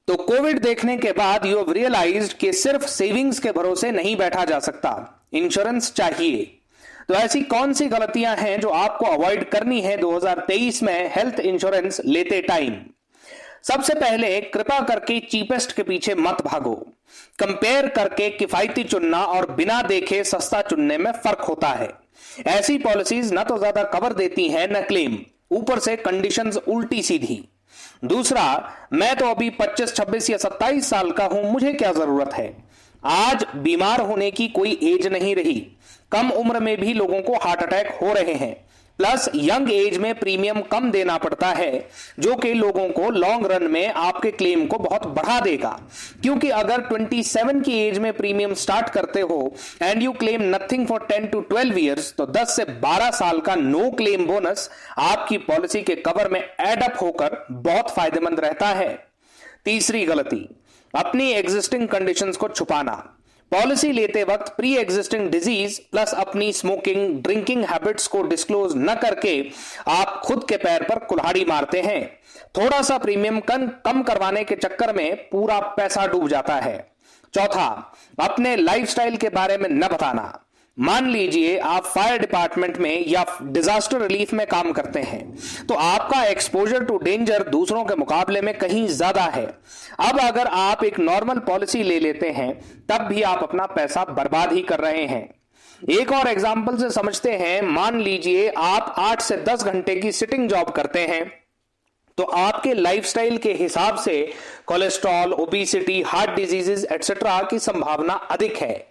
तो कोविड देखने के बाद यू हैव रियलाइज्ड कि सिर्फ सेविंग्स के भरोसे नहीं बैठा जा सकता, इंश्योरेंस चाहिए। तो ऐसी कौन सी गलतियां हैं जो आपको अवॉइड करनी है 2023 में हेल्थ इंश्योरेंस लेते टाइम? सबसे पहले कृपा करके चीपेस्ट के पीछे मत भागो। कंपेयर करके किफायती चुनना और बिना देखे सस्ता चुनने में फर्क होता है। ऐसी पॉलिसीज न तो ज्यादा कवर देती हैं न क्लेम, ऊपर से कंडीशंस उल्टी सीधी। दूसरा, मैं तो अभी 25, 26 या 27 साल का हूं, मुझे क्या जरूरत है। आज बीमार होने की कोई एज नहीं रही। कम उम्र में भी लोगों को हार्ट अटैक हो रहे हैं। प्लस यंग एज में प्रीमियम कम देना पड़ता है, जो कि लोगों को लॉन्ग रन में आपके क्लेम को बहुत बढ़ा देगा। क्योंकि अगर 27 की एज में प्रीमियम स्टार्ट करते हो and you claim nothing for 10 to 12 years, तो 10 से 12 साल का नो क्लेम बोनस आपकी पॉलिसी के कवर में एड अप होकर बहुत फायदेमंद रहता है। तीसरी गलती, अपनी एग्जिस्टिंग कंडीशंस को छुपाना। पॉलिसी लेते वक्त प्री एग्जिस्टिंग डिजीज प्लस अपनी स्मोकिंग, ड्रिंकिंग हैबिट्स को डिस्क्लोज न करके आप खुद के पैर पर कुल्हाड़ी मारते हैं। थोड़ा सा प्रीमियम कम करवाने के चक्कर में पूरा पैसा डूब जाता है। चौथा, अपने लाइफस्टाइल के बारे में न बताना। मान लीजिए आप फायर डिपार्टमेंट में या डिजास्टर रिलीफ में काम करते हैं, तो आपका एक्सपोजर टू डेंजर दूसरों के मुकाबले में कहीं ज्यादा है। अब अगर आप एक नॉर्मल पॉलिसी ले लेते हैं, तब भी आप अपना पैसा बर्बाद ही कर रहे हैं। एक और एग्जांपल से समझते हैं। मान लीजिए आप 8 से 10 घंटे की सिटिंग जॉब करते हैं, तो आपके लाइफस्टाइल के हिसाब से cholesterol, obesity, heart diseases etcetera की संभावना अधिक है।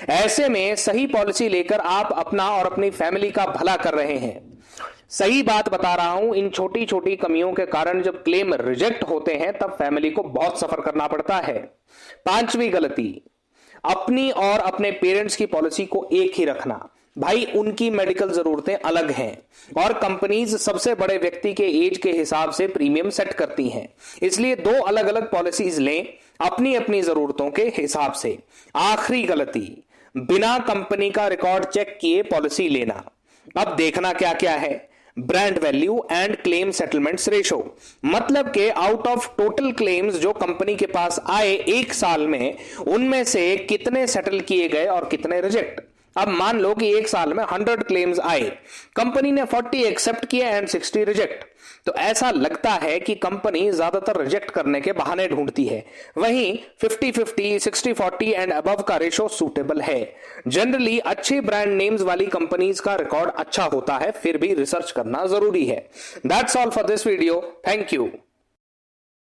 ऐसे में सही पॉलिसी लेकर आप अपना और अपनी फैमिली का भला कर रहे हैं। सही बात बता रहा हूं, इन छोटी छोटी कमियों के कारण जब क्लेम रिजेक्ट होते हैं तब फैमिली को बहुत सफर करना पड़ता है। पांचवी गलती, अपनी और अपने पेरेंट्स की पॉलिसी को एक ही रखना। भाई, उनकी मेडिकल जरूरतें अलग हैं और कंपनीज सबसे बड़े व्यक्ति के एज के हिसाब से प्रीमियम सेट करती हैं। इसलिए दो अलग अलग पॉलिसीज लें, अपनी अपनी जरूरतों के हिसाब से। आखिरी गलती, बिना कंपनी का रिकॉर्ड चेक किए पॉलिसी लेना। अब देखना क्या क्या है। Brand value and claim settlements ratio, मतलब के आउट ऑफ टोटल क्लेम्स जो कंपनी के पास आए एक साल में, उनमें से कितने सेटल किए गए और कितने रिजेक्ट। अब मान लो कि एक साल में 100 क्लेम्स आए, कंपनी ने 40 एक्सेप्ट किए एंड 60 रिजेक्ट, तो ऐसा लगता है कि कंपनी ज्यादातर रिजेक्ट करने के बहाने ढूंढती है। वहीं 50-50, 60-40 एंड अबव का रेशो सूटेबल है। जनरली अच्छे ब्रांड नेम्स वाली कंपनीज का रिकॉर्ड अच्छा होता है, फिर भी रिसर्च करना जरूरी है। That's all for this video. Thank you.